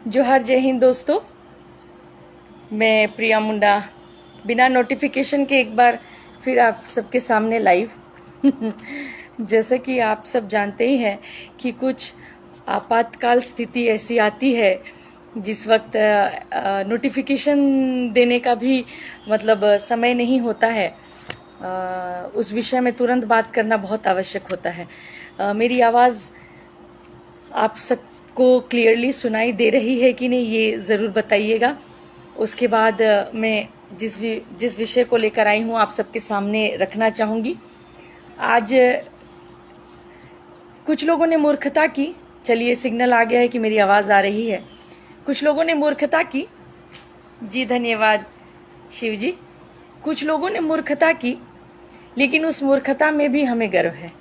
जोहार, जय हिंद दोस्तों। मैं प्रिया मुंडा बिना नोटिफिकेशन के एक बार फिर आप सबके सामने लाइव जैसे कि आप सब जानते ही हैं कि कुछ आपातकाल स्थिति ऐसी आती है जिस वक्त नोटिफिकेशन देने का भी मतलब समय नहीं होता है। उस विषय में तुरंत बात करना बहुत आवश्यक होता है। मेरी आवाज़ आप सबको क्लियरली सुनाई दे रही है कि नहीं, ये ज़रूर बताइएगा। उसके बाद मैं जिस विषय को लेकर आई हूँ आप सबके सामने रखना चाहूँगी। आज कुछ लोगों ने मूर्खता की, चलिए सिग्नल आ गया है कि मेरी आवाज़ आ रही है। कुछ लोगों ने मूर्खता की, जी धन्यवाद शिव जी। कुछ लोगों ने मूर्खता की, लेकिन उस मूर्खता में भी हमें गर्व है।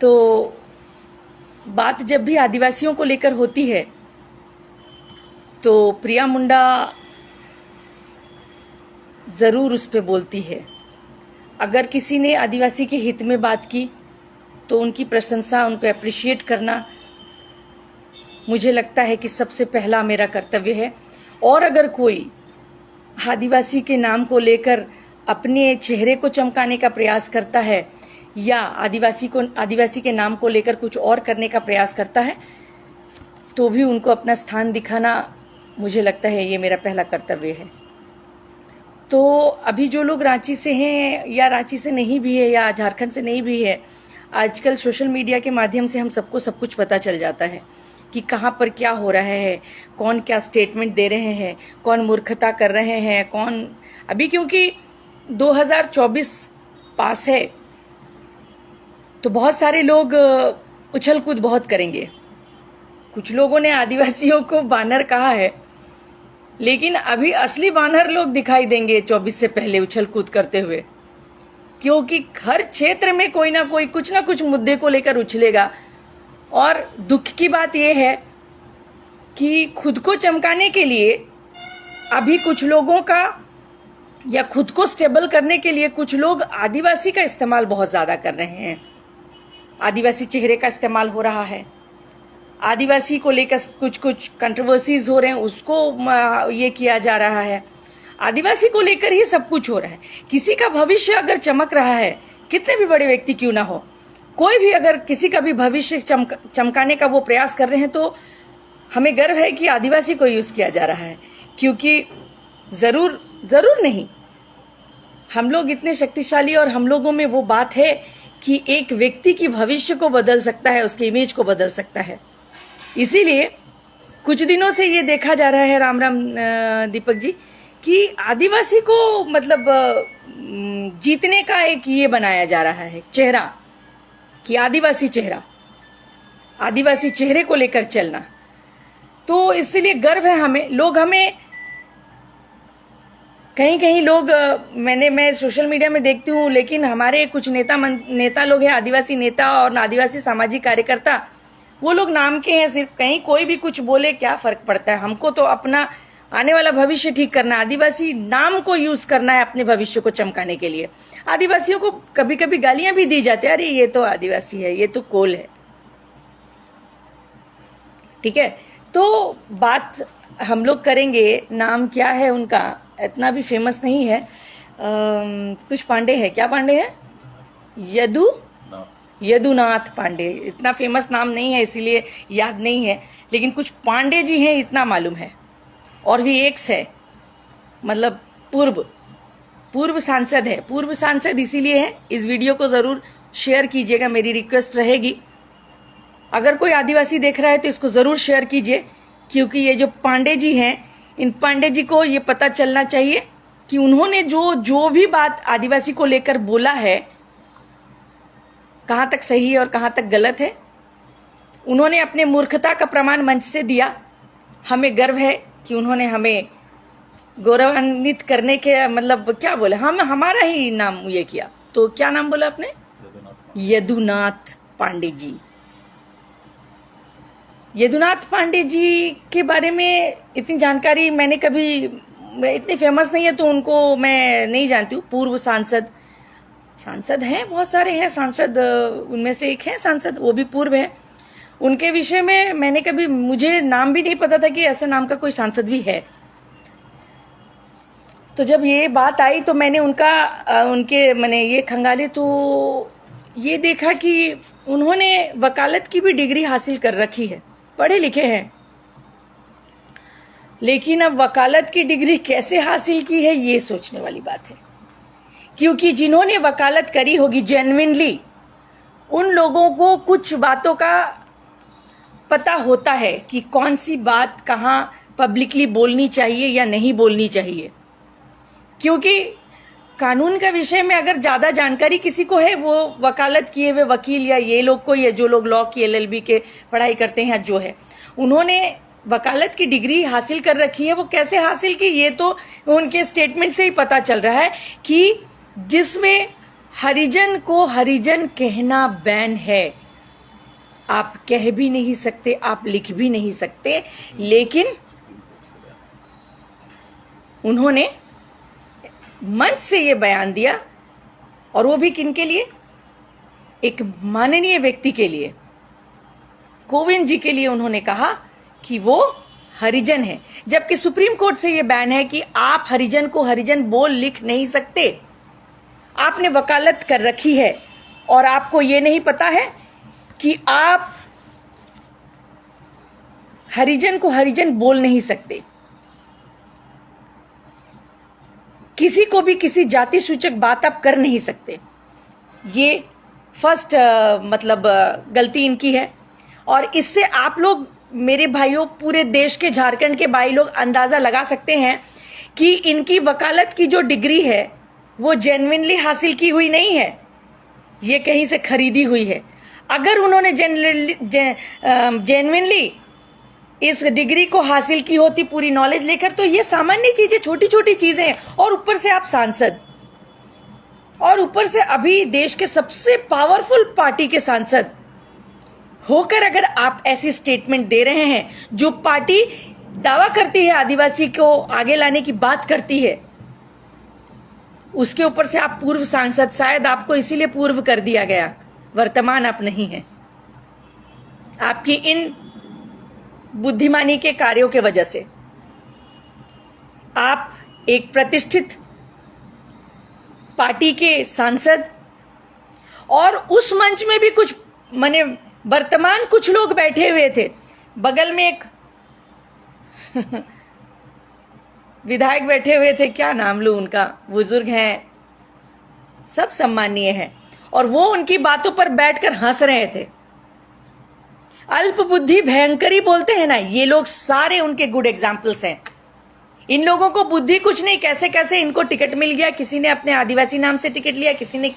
तो बात जब भी आदिवासियों को लेकर होती है तो प्रिया मुंडा ज़रूर उस पे बोलती है। अगर किसी ने आदिवासी के हित में बात की तो उनकी प्रशंसा, उनको अप्रिशिएट करना मुझे लगता है कि सबसे पहला मेरा कर्तव्य है। और अगर कोई आदिवासी के नाम को लेकर अपने चेहरे को चमकाने का प्रयास करता है या आदिवासी के नाम को लेकर कुछ और करने का प्रयास करता है तो भी उनको अपना स्थान दिखाना मुझे लगता है ये मेरा पहला कर्तव्य है। तो अभी जो लोग रांची से हैं या रांची से नहीं भी है या झारखंड से नहीं भी है, आजकल सोशल मीडिया के माध्यम से हम सबको सब कुछ पता चल जाता है कि कहाँ पर क्या हो रहा है, कौन क्या स्टेटमेंट दे रहे हैं, कौन मूर्खता कर रहे हैं, कौन अभी क्योंकि 2024 पास है तो बहुत सारे लोग उछल कूद बहुत करेंगे। कुछ लोगों ने आदिवासियों को बानर कहा है, लेकिन अभी असली बानर लोग दिखाई देंगे 24 से पहले उछल कूद करते हुए, क्योंकि हर क्षेत्र में कोई ना कोई कुछ ना कुछ मुद्दे को लेकर उछलेगा। और दुख की बात यह है कि खुद को चमकाने के लिए अभी कुछ लोगों का या खुद को स्टेबल करने के लिए कुछ लोग आदिवासी का इस्तेमाल बहुत ज़्यादा कर रहे हैं। आदिवासी चेहरे का इस्तेमाल हो रहा है, आदिवासी को लेकर कुछ कंट्रोवर्सीज हो रहे हैं, उसको ये किया जा रहा है। आदिवासी को लेकर ही सब कुछ हो रहा है। किसी का भविष्य अगर चमक रहा है, कितने भी बड़े व्यक्ति क्यों ना हो, कोई भी अगर किसी का भी भविष्य चमकाने का वो प्रयास कर रहे हैं तो हमें गर्व है कि आदिवासी को यूज किया जा रहा है। क्योंकि जरूर नहीं, हम लोग इतने शक्तिशाली और हम लोगों में वो बात है कि एक व्यक्ति की भविष्य को बदल सकता है, उसके इमेज को बदल सकता है। इसीलिए कुछ दिनों से ये देखा जा रहा है, राम राम दीपक जी, कि आदिवासी को मतलब जीतने का एक ये बनाया जा रहा है चेहरा, कि आदिवासी चेहरे को लेकर चलना। तो इसलिए गर्व है हमें। लोग हमें कहीं लोग मैं सोशल मीडिया में देखती हूँ, लेकिन हमारे कुछ नेता लोग हैं, आदिवासी नेता और आदिवासी सामाजिक कार्यकर्ता, वो लोग नाम के हैं सिर्फ। कहीं कोई भी कुछ बोले क्या फर्क पड़ता है, हमको तो अपना आने वाला भविष्य ठीक करना है। आदिवासी नाम को यूज करना है अपने भविष्य को चमकाने के लिए। आदिवासियों को कभी कभी गालियां भी दी जाती है, अरे ये तो आदिवासी है, ये तो कोल है, ठीक है। तो बात हम लोग करेंगे, नाम क्या है उनका, इतना भी फेमस नहीं है। कुछ पांडे है, क्या पांडे है, यदुनाथ पांडे, इतना फेमस नाम नहीं है इसीलिए याद नहीं है, लेकिन कुछ पांडे जी हैं इतना मालूम है। और भी एक्स है, मतलब पूर्व सांसद है। पूर्व सांसद इसीलिए है। इस वीडियो को जरूर शेयर कीजिएगा, मेरी रिक्वेस्ट रहेगी। अगर कोई आदिवासी देख रहा है तो इसको जरूर शेयर कीजिए, क्योंकि ये जो पांडे जी हैं, इन पांडे जी को ये पता चलना चाहिए कि उन्होंने जो भी बात आदिवासी को लेकर बोला है, कहाँ तक सही है और कहाँ तक गलत है। उन्होंने अपने मूर्खता का प्रमाण मंच से दिया। हमें गर्व है कि उन्होंने हमें गौरवान्वित करने के मतलब क्या बोले, हमारा ही नाम ये किया। तो क्या नाम बोला आपने, यदुनाथ पांडे जी। यदुनाथ पांडे जी के बारे में इतनी जानकारी मैंने कभी, इतनी फेमस नहीं है तो उनको मैं नहीं जानती हूँ। पूर्व सांसद हैं, बहुत सारे हैं सांसद, उनमें से एक है सांसद, वो भी पूर्व है। उनके विषय में मैंने कभी, मुझे नाम भी नहीं पता था कि ऐसा नाम का कोई सांसद भी है। तो जब ये बात आई तो मैंने मैंने ये खंगाले तो ये देखा कि उन्होंने वकालत की भी डिग्री हासिल कर रखी है, पढ़े लिखे हैं, लेकिन अब वकालत की डिग्री कैसे हासिल की है ये सोचने वाली बात है। क्योंकि जिन्होंने वकालत करी होगी जेन्युइनली, उन लोगों को कुछ बातों का पता होता है कि कौन सी बात कहाँ पब्लिकली बोलनी चाहिए या नहीं बोलनी चाहिए। क्योंकि कानून का विषय में अगर ज़्यादा जानकारी किसी को है, वो वकालत किए हुए वकील या ये लोग को, या जो लोग लॉ की LLB के पढ़ाई करते हैं, जो है उन्होंने वकालत की डिग्री हासिल कर रखी है। वो कैसे हासिल की ये तो उनके स्टेटमेंट से ही पता चल रहा है कि जिसमें हरिजन को हरिजन कहना बैन है। आप कह भी नहीं सकते, आप लिख भी नहीं सकते, लेकिन उन्होंने मंच से ये बयान दिया, और वो भी किन के लिए? एक माननीय व्यक्ति के लिए, कोविंद जी के लिए उन्होंने कहा कि वो हरिजन है। जबकि सुप्रीम कोर्ट से ये बैन है कि आप हरिजन को हरिजन बोल लिख नहीं सकते। आपने वकालत कर रखी है और आपको ये नहीं पता है कि आप हरिजन को हरिजन बोल नहीं सकते। किसी को भी किसी जाति सूचक बात आप कर नहीं सकते। ये फर्स्ट गलती इनकी है। और इससे आप लोग, मेरे भाइयों, पूरे देश के, झारखंड के भाई लोग अंदाजा लगा सकते हैं कि इनकी वकालत की जो डिग्री है वो जेन्युइनली हासिल की हुई नहीं है, ये कहीं से खरीदी हुई है। अगर उन्होंने जेन्युइनली इस डिग्री को हासिल की होती पूरी नॉलेज लेकर, तो ये सामान्य चीजें, छोटी छोटी चीजें हैं। और ऊपर से आप सांसद, और ऊपर से अभी देश के सबसे पावरफुल पार्टी के सांसद होकर अगर आप ऐसी स्टेटमेंट दे रहे हैं, जो पार्टी दावा करती है आदिवासी को आगे लाने की बात करती है, उसके ऊपर से आप पूर्व सांसद, शायद आपको इसीलिए पूर्व कर दिया गया, वर्तमान आप नहीं है। आपकी इन बुद्धिमानी के कार्यों के वजह से आप एक प्रतिष्ठित पार्टी के सांसद, और उस मंच में भी कुछ माने वर्तमान कुछ लोग बैठे हुए थे, बगल में एक विधायक बैठे हुए थे, क्या नाम लूं उनका, बुजुर्ग हैं, सब सम्मानीय है, और वो उनकी बातों पर बैठकर हंस रहे थे। अल्प बुद्धि भयंकरी बोलते हैं ना, ये लोग सारे उनके गुड एग्जाम्पल्स हैं। इन लोगों को बुद्धि कुछ नहीं, कैसे कैसे इनको टिकट मिल गया। किसी ने अपने आदिवासी नाम से टिकट लिया, किसी ने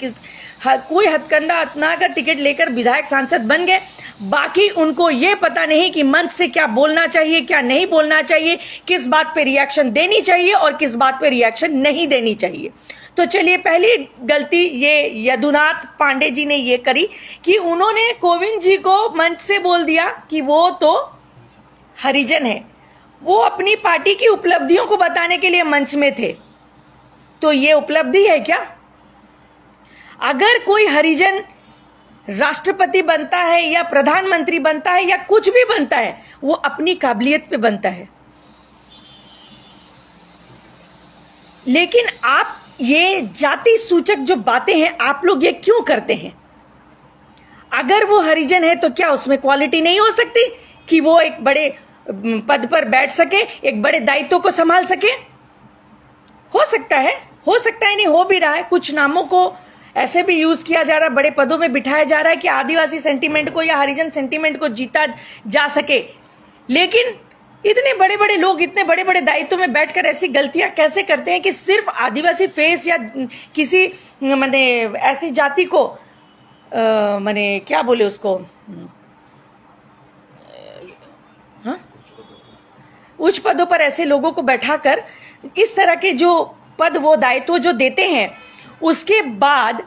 कोई हथकंडा अपना कर टिकट लेकर विधायक सांसद बन गए। बाकी उनको ये पता नहीं कि मंच से क्या बोलना चाहिए, क्या नहीं बोलना चाहिए, किस बात पे रिएक्शन देनी चाहिए और किस बात पे रिएक्शन नहीं देनी चाहिए। तो चलिए, पहली गलती ये यदुनाथ पांडे जी ने ये करी कि उन्होंने कोविंद जी को मंच से बोल दिया कि वो तो हरिजन है। वो अपनी पार्टी की उपलब्धियों को बताने के लिए मंच में थे। तो ये उपलब्धि है क्या? अगर कोई हरिजन राष्ट्रपति बनता है या प्रधानमंत्री बनता है या कुछ भी बनता है, वो अपनी काबिलियत पे बनता है। लेकिन आप ये जाति सूचक जो बातें हैं, आप लोग ये क्यों करते हैं? अगर वो हरिजन है तो क्या उसमें क्वालिटी नहीं हो सकती कि वो एक बड़े पद पर बैठ सके, एक बड़े दायित्व को संभाल सके? हो सकता है नहीं, हो भी रहा है। कुछ नामों को ऐसे भी यूज किया जा रहा है, बड़े पदों में बिठाया जा रहा है कि आदिवासी सेंटीमेंट को या हरिजन सेंटीमेंट को जीता जा सके। लेकिन इतने बड़े बड़े लोग इतने बड़े बड़े दायित्व में बैठकर ऐसी गलतियां कैसे करते हैं कि सिर्फ आदिवासी फेस या किसी माने ऐसी जाति को माने क्या बोले उसको, हाँ, उच्च पदों पर ऐसे लोगों को बैठाकर इस तरह के जो पद, वो दायित्व जो देते हैं, उसके बाद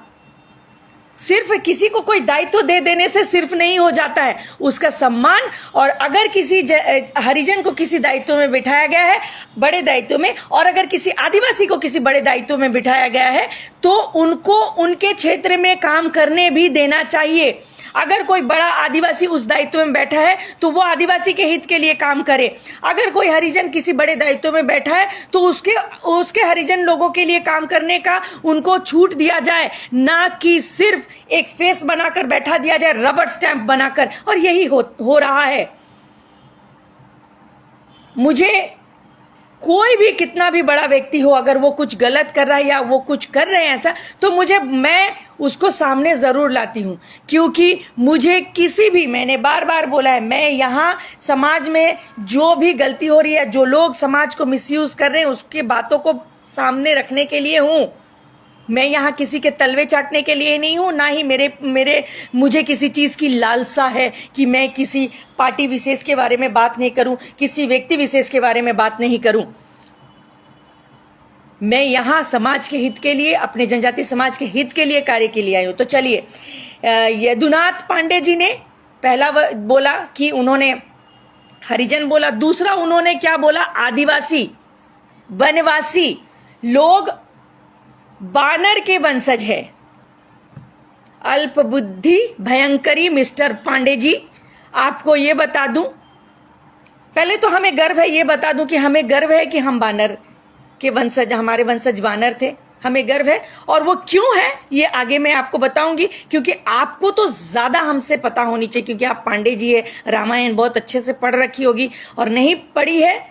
सिर्फ किसी को कोई दायित्व दे देने से सिर्फ नहीं हो जाता है उसका सम्मान। और अगर किसी हरिजन को किसी दायित्व में बिठाया गया है, बड़े दायित्व में, और अगर किसी आदिवासी को किसी बड़े दायित्व में बिठाया गया है, तो उनको उनके क्षेत्र में काम करने भी देना चाहिए। अगर कोई बड़ा आदिवासी उस दायित्व में बैठा है तो वो आदिवासी के हित के लिए काम करे। अगर कोई हरिजन किसी बड़े दायित्व में बैठा है तो उसके हरिजन लोगों के लिए काम करने का उनको छूट दिया जाए, ना कि सिर्फ एक फेस बनाकर बैठा दिया जाए, रबर स्टैंप बनाकर। और यही हो रहा है। मुझे कोई भी कितना भी बड़ा व्यक्ति हो, अगर वो कुछ गलत कर रहा है या वो कुछ कर रहे हैं ऐसा, तो मैं उसको सामने जरूर लाती हूं, क्योंकि मुझे मैंने बार बार बोला है, मैं यहां समाज में जो भी गलती हो रही है, जो लोग समाज को मिसयूज कर रहे हैं, उसकी बातों को सामने रखने के लिए हूं। मैं यहाँ किसी के तलवे चाटने के लिए नहीं हूं, ना ही मुझे किसी चीज की लालसा है कि मैं किसी पार्टी विशेष के बारे में बात नहीं करूं, किसी व्यक्ति विशेष के बारे में बात नहीं करूं। मैं यहाँ समाज के हित के लिए, अपने जनजाति समाज के हित के लिए कार्य के लिए आई हूं। तो चलिए, यदुनाथ पांडे जी ने पहला बोला कि उन्होंने हरिजन बोला, दूसरा उन्होंने क्या बोला, आदिवासी, वनवासी लोग बानर के वंशज है। अल्प बुद्धि भयंकरी मिस्टर पांडे जी, आपको ये बता दूं, पहले तो हमें गर्व है, ये बता दूं कि हमें गर्व है कि हम बानर के वंशज, हमारे वंशज बानर थे, हमें गर्व है। और वो क्यों है ये आगे मैं आपको बताऊंगी, क्योंकि आपको तो ज्यादा हमसे पता होनी चाहिए, क्योंकि आप पांडे जी है, रामायण बहुत अच्छे से पढ़ रखी होगी, और नहीं पढ़ी है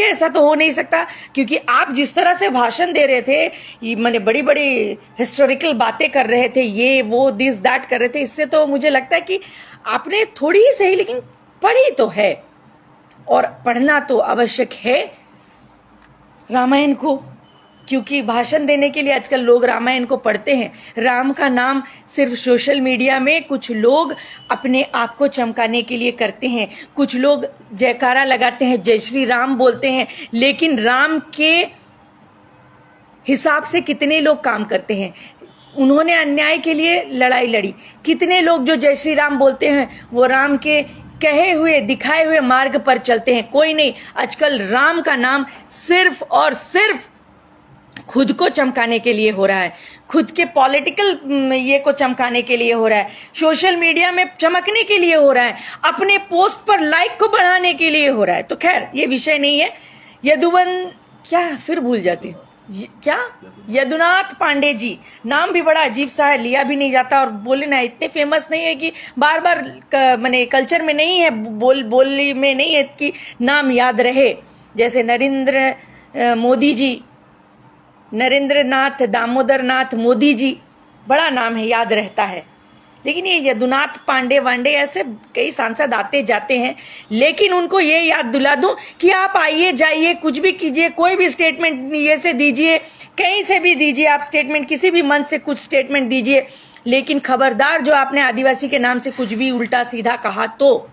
ऐसा तो हो नहीं सकता, क्योंकि आप जिस तरह से भाषण दे रहे थे, मैंने बड़ी बड़ी हिस्टोरिकल बातें कर रहे थे, ये वो दिस दैट कर रहे थे, इससे तो मुझे लगता है कि आपने थोड़ी ही सही लेकिन पढ़ी तो है, और पढ़ना तो आवश्यक है रामायण को, क्योंकि भाषण देने के लिए आजकल लोग रामायण को पढ़ते हैं। राम का नाम सिर्फ सोशल मीडिया में कुछ लोग अपने आप को चमकाने के लिए करते हैं, कुछ लोग जयकारा लगाते हैं, जय श्री राम बोलते हैं, लेकिन राम के हिसाब से कितने लोग काम करते हैं? उन्होंने अन्याय के लिए लड़ाई लड़ी। कितने लोग जो जय श्री राम बोलते हैं वो राम के कहे हुए दिखाए हुए मार्ग पर चलते हैं? कोई नहीं। आजकल राम का नाम सिर्फ और सिर्फ खुद को चमकाने के लिए हो रहा है, खुद के पॉलिटिकल ये को चमकाने के लिए हो रहा है, सोशल मीडिया में चमकने के लिए हो रहा है, अपने पोस्ट पर लाइक को बढ़ाने के लिए हो रहा है। तो खैर ये विषय नहीं है। यदुनाथ पांडे जी, नाम भी बड़ा अजीब सा है, लिया भी नहीं जाता, और बोले ना इतने फेमस नहीं है कि बार बार मैंने कल्चर में नहीं है, बोली में नहीं है कि नाम याद रहे। जैसे नरेंद्र नाथ दामोदर नाथ मोदी जी, बड़ा नाम है, याद रहता है। लेकिन ये यदुनाथ पांडे वांडे ऐसे कई सांसद आते जाते हैं, लेकिन उनको ये याद दिला दूं कि आप आइए जाइए, कुछ भी कीजिए, कोई भी स्टेटमेंट ये से दीजिए, कहीं से भी दीजिए आप स्टेटमेंट, किसी भी मंच से कुछ स्टेटमेंट दीजिए, लेकिन खबरदार जो आपने आदिवासी के नाम से कुछ भी उल्टा सीधा कहा तो।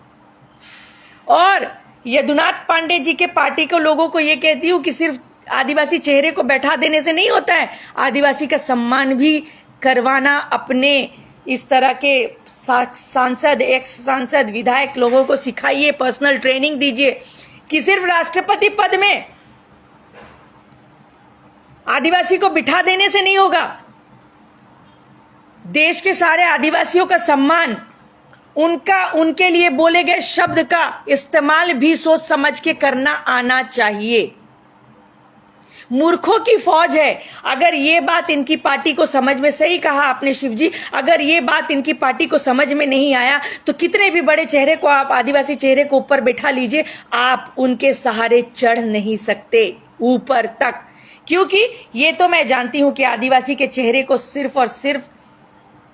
और यदुनाथ पांडे जी के पार्टी को लोगों को ये कहती हूँ कि सिर्फ आदिवासी चेहरे को बैठा देने से नहीं होता है, आदिवासी का सम्मान भी करवाना अपने इस तरह के सांसद, एक्स सांसद, विधायक लोगों को सिखाइए, पर्सनल ट्रेनिंग दीजिए कि सिर्फ राष्ट्रपति पद में आदिवासी को बिठा देने से नहीं होगा। देश के सारे आदिवासियों का सम्मान, उनके लिए बोले गए शब्द का इस्तेमाल भी सोच समझ के करना आना चाहिए। मूर्खों की फौज है। अगर ये बात इनकी पार्टी को समझ में, सही कहा आपने शिवजी, अगर ये बात इनकी पार्टी को समझ में नहीं आया तो कितने भी बड़े चेहरे को आप, आदिवासी चेहरे को ऊपर बैठा लीजिए, आप उनके सहारे चढ़ नहीं सकते ऊपर तक। क्योंकि ये तो मैं जानती हूं कि आदिवासी के चेहरे को सिर्फ और सिर्फ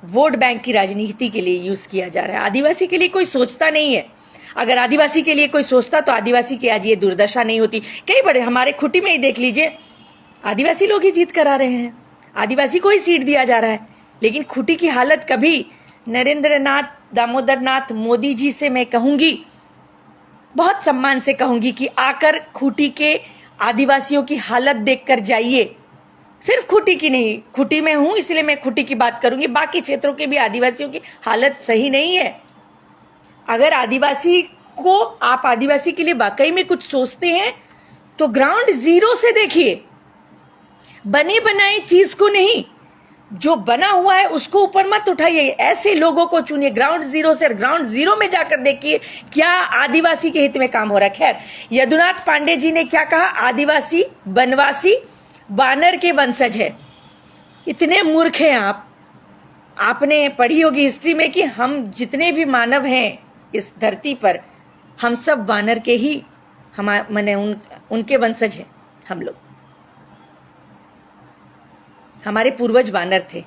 वोट बैंक की राजनीति के लिए यूज किया जा रहा है। आदिवासी के लिए कोई सोचता नहीं है। अगर आदिवासी के लिए कोई सोचता तो आदिवासी की आज ये दुर्दशा नहीं होती। कई बड़े, हमारे खुटी में ही देख लीजिए, आदिवासी लोग ही जीत करा रहे हैं, आदिवासी को ही सीट दिया जा रहा है। लेकिन खुटी की हालत कभी नरेंद्र नाथ दामोदर नाथ मोदी जी से मैं कहूंगी, बहुत सम्मान से कहूंगी कि आकर खुटी के आदिवासियों की हालत देखकर जाइए। सिर्फ खुटी की नहीं, खुटी में हूं इसलिए मैं खुटी की बात करूंगी, बाकी क्षेत्रों के भी आदिवासियों की हालत सही नहीं है। अगर आदिवासी को, आप आदिवासी के लिए वाकई में कुछ सोचते हैं तो ग्राउंड जीरो से देखिए, बनी बनाई चीज को नहीं, जो बना हुआ है उसको ऊपर मत उठाइए, ऐसे लोगों को चुनिए। ग्राउंड जीरो से ग्राउंड जीरो में जाकर देखिए क्या आदिवासी के हित में काम हो रहा है। खैर, यदुनाथ पांडे जी ने क्या कहा, आदिवासी बनवासी बानर के वंशज है। इतने मूर्ख हैं आप। आपने पढ़ी होगी हिस्ट्री में कि हम जितने भी मानव हैं इस धरती पर, हम सब बानर के ही माने उनके वंशज हैं। हम लोग, हमारे पूर्वज बानर थे।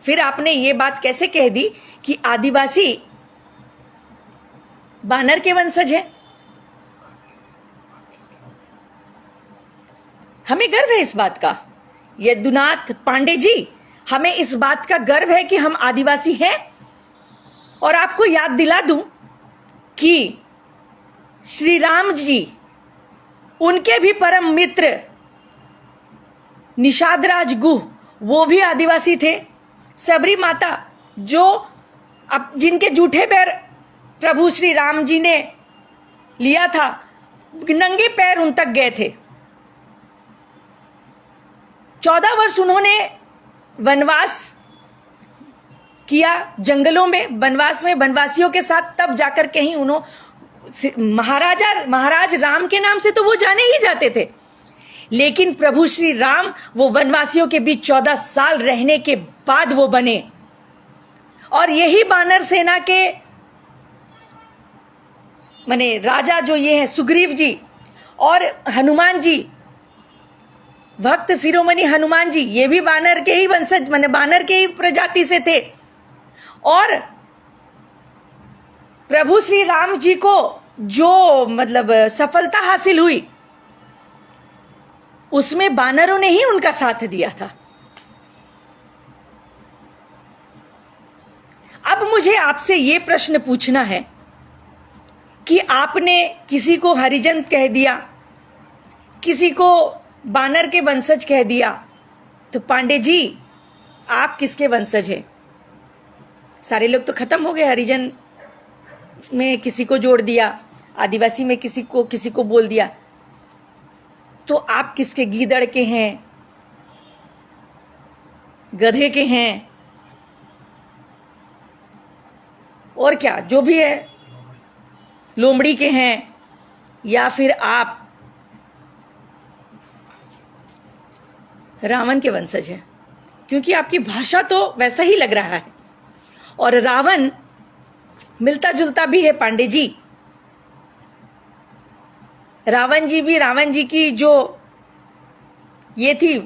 फिर आपने ये बात कैसे कह दी कि आदिवासी बानर के वंशज हैं? हमें गर्व है इस बात का। यदुनाथ पांडे जी, हमें इस बात का गर्व है कि हम आदिवासी हैं। और आपको याद दिला दूं कि श्री राम जी, उनके भी परम मित्र निषादराज गुह, वो भी आदिवासी थे। सबरी माता, जो अब जिनके जूठे पैर प्रभु श्री राम जी ने लिया था, नंगे पैर उन तक गए थे। 14 वर्ष उन्होंने वनवास किया जंगलों में, वनवास में वनवासियों के साथ। तब जाकर कहीं उन्होंने महाराज राम के नाम से तो वो जाने ही जाते थे, लेकिन प्रभु श्री राम वो वनवासियों के बीच 14 साल रहने के बाद वो बने। और यही बानर सेना के माने राजा जो ये है सुग्रीव जी और हनुमान जी, भक्त शिरोमणि हनुमान जी, ये भी बानर के ही वंशज माने बानर के ही प्रजाति से थे। और प्रभु श्री राम जी को जो मतलब सफलता हासिल हुई, उसमें बानरों ने ही उनका साथ दिया था। अब मुझे आपसे ये प्रश्न पूछना है कि आपने किसी को हरिजन कह दिया, किसी को बानर के वंशज कह दिया, तो पांडे जी आप किसके वंशज हैं? सारे लोग तो खत्म हो गए। हरिजन में किसी को जोड़ दिया, आदिवासी में किसी को बोल दिया, तो आप किसके? गीदड़ के हैं, गधे के हैं, और क्या जो भी है, लोमड़ी के हैं, या फिर आप रावण के वंशज हैं? क्योंकि आपकी भाषा तो वैसा ही लग रहा है। और रावण मिलता जुलता भी है पांडे जी। रावण जी की जो ये थी,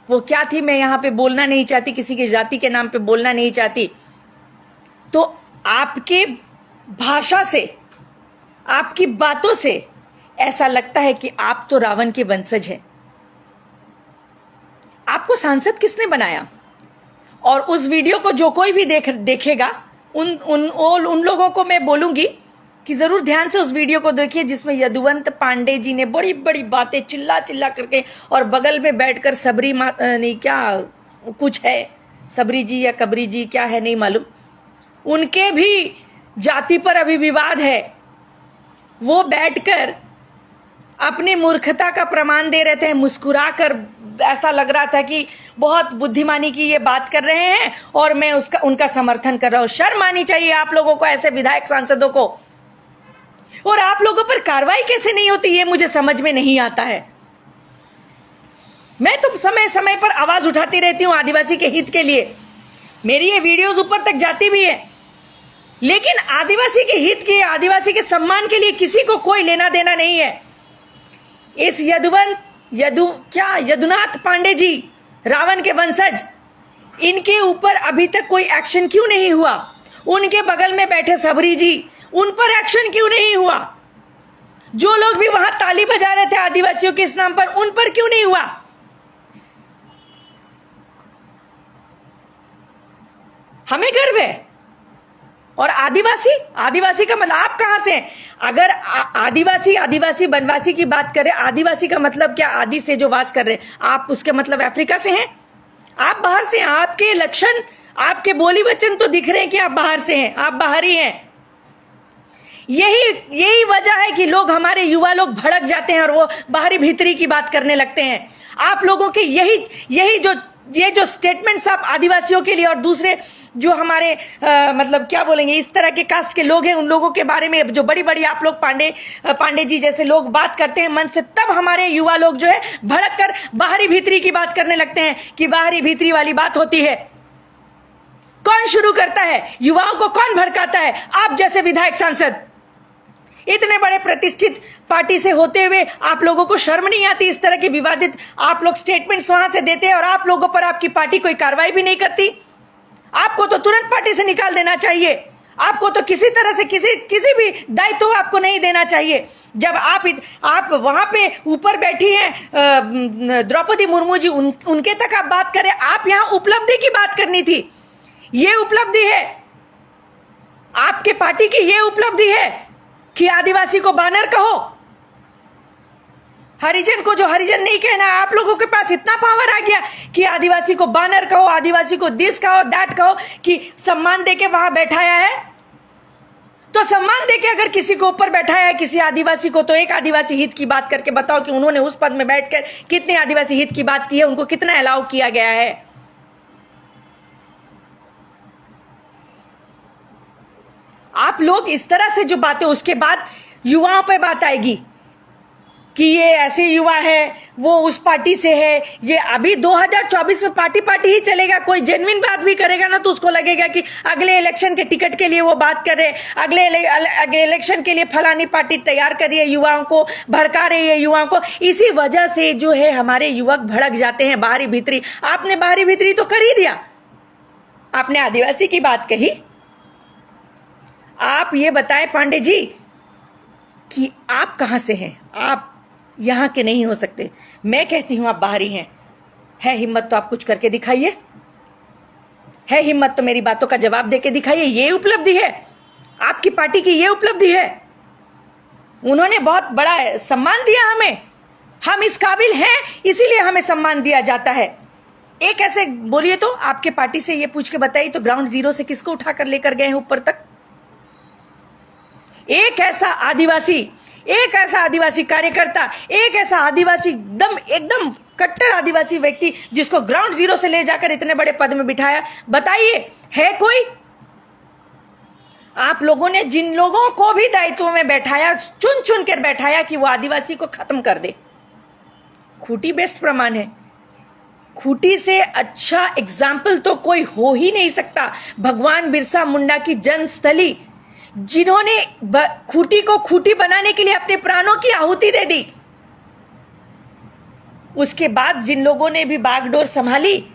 वो क्या थी, मैं यहां पे बोलना नहीं चाहती, किसी की जाति के नाम पे बोलना नहीं चाहती। तो आपके भाषा से, आपकी बातों से ऐसा लगता है कि आप तो रावण के वंशज हैं। आपको सांसद किसने बनाया? और उस वीडियो को जो कोई भी देखेगा, उन लोगों को मैं बोलूंगी कि जरूर ध्यान से उस वीडियो को देखिए, जिसमें यदुवंत पांडे जी ने बड़ी बड़ी बातें चिल्ला चिल्ला करके, और बगल में बैठकर सबरी नहीं क्या कुछ है, सबरी जी या कबरी जी क्या है नहीं मालूम, उनके भी जाति पर अभी विवाद है। वो बैठकर अपनी मूर्खता का प्रमाण दे रहे थे, मुस्कुराकर। ऐसा लग रहा था कि बहुत बुद्धिमानी की ये बात कर रहे हैं और मैं उनका समर्थन कर रहा हूं। शर्म आनी चाहिए आप लोगों को, ऐसे विधायक सांसदों को। और आप लोगों पर कार्रवाई कैसे नहीं होती, ये मुझे समझ में नहीं आता है। मैं तो समय समय पर आवाज उठाती रहती हूं आदिवासी के हित के लिए, मेरी ये वीडियोस ऊपर तक जाती भी है, लेकिन आदिवासी के हित के, आदिवासी के सम्मान के लिए किसी को कोई लेना देना नहीं है। इस यदुनाथ पांडे जी, रावण के वंशज, इनके ऊपर अभी तक कोई एक्शन क्यों नहीं हुआ? उनके बगल में बैठे सबरी जी, उन पर एक्शन क्यों नहीं हुआ? जो लोग भी वहां ताली बजा रहे थे आदिवासियों के इस नाम पर, उन पर क्यों नहीं हुआ? हमें गर्व है। और आदिवासी का मतलब आप कहां से हैं? अगर आदिवासी वनवासी की बात करें, आदिवासी का मतलब क्या? आदि से जो वास कर रहे हैं आप, उसके मतलब अफ्रीका से हैं? आप बाहर से हैं। आपके लक्षण, आपके बोली वचन तो दिख रहे हैं कि आप बाहर से हैं, आप बाहरी हैं। यही वजह है कि लोग, हमारे युवा लोग भड़क जाते हैं और वो बाहरी भीतरी की बात करने लगते हैं। आप लोगों के यही जो ये जो स्टेटमेंट्स आप आदिवासियों के लिए और दूसरे जो हमारे मतलब क्या बोलेंगे इस तरह के कास्ट के लोग हैं उन लोगों के बारे में जो बड़ी बड़ी आप लोग पांडे जी जैसे लोग बात करते हैं मन से, तब हमारे युवा लोग जो है भड़क कर बाहरी भीतरी की बात करने लगते हैं कि बाहरी भीतरी वाली बात होती है। कौन शुरू करता है? युवाओं को कौन भड़काता है? आप जैसे विधायक सांसद इतने बड़े प्रतिष्ठित पार्टी से होते हुए आप लोगों को शर्म नहीं आती? इस तरह के विवादित आप लोग स्टेटमेंट्स वहां से देते हैं और आप लोगों पर आपकी पार्टी कोई कार्रवाई भी नहीं करती। आपको तो तुरंत पार्टी से निकाल देना चाहिए। आपको तो किसी तरह से किसी भी दायित्व आपको नहीं देना चाहिए। जब आप वहां पे ऊपर बैठी हैं द्रौपदी मुर्मू जी, उनके तक आप बात करें। आप यहां उपलब्धि की बात करनी थी। ये उपलब्धि है आपके पार्टी की, ये उपलब्धि है कि आदिवासी को बानर कहो, हरिजन को जो हरिजन नहीं कहना। आप लोगों के पास इतना पावर आ गया कि आदिवासी को बानर कहो, आदिवासी को दिस कहो, दैट कहो, कि सम्मान देके वहां बैठाया है। तो सम्मान देके अगर किसी को ऊपर बैठाया है किसी आदिवासी को, तो एक आदिवासी हित की बात करके बताओ कि उन्होंने उस पद में बैठकर कितने आदिवासी हित की बात की है, उनको कितना अलाउ किया गया है। आप लोग इस तरह से जो बातें, उसके बाद युवाओं पे बात आएगी कि ये ऐसे युवा है, वो उस पार्टी से है। ये अभी 2024 में पार्टी ही चलेगा। कोई जेन्युइन बात भी करेगा ना तो उसको लगेगा कि अगले इलेक्शन के टिकट के लिए वो बात कर रहे, अगले इलेक्शन के लिए फलानी पार्टी तैयार कर रही है, युवाओं को भड़का रही है युवाओं को। इसी वजह से जो है हमारे युवक भड़क जाते हैं बाहरी भीतरी। आपने बाहरी भीतरी तो कर ही दिया। आपने आदिवासी की बात कही। आप ये बताएं पांडे जी कि आप कहां से हैं? आप यहां के नहीं हो सकते। मैं कहती हूं आप बाहरी हैं। है हिम्मत तो आप कुछ करके दिखाइए। है हिम्मत तो मेरी बातों का जवाब देके दिखाइए। ये उपलब्धि है आपकी पार्टी की, ये उपलब्धि है। उन्होंने बहुत बड़ा सम्मान दिया हमें। हम इस काबिल हैं इसीलिए हमें सम्मान दिया जाता है। एक ऐसे बोलिए तो आपके पार्टी से ये पूछ के बताइए तो ग्राउंड जीरो से किसको उठाकर लेकर गए हैं ऊपर तक? एक ऐसा आदिवासी कार्यकर्ता, एक ऐसा आदिवासी एकदम कट्टर आदिवासी व्यक्ति जिसको ग्राउंड जीरो से ले जाकर इतने बड़े पद में बिठाया, बताइए है कोई? आप लोगों ने जिन लोगों को भी दायित्व में बैठाया, चुन चुन कर बैठाया कि वो आदिवासी को खत्म कर दे। खूंटी बेस्ट प्रमाण है। खूंटी से अच्छा एग्जाम्पल तो कोई हो ही नहीं सकता। भगवान बिरसा मुंडा की जन्मस्थली, जिन्होंने खूंटी को खूंटी बनाने के लिए अपने प्राणों की आहुति दे दी। उसके बाद जिन लोगों ने भी बागडोर संभाली,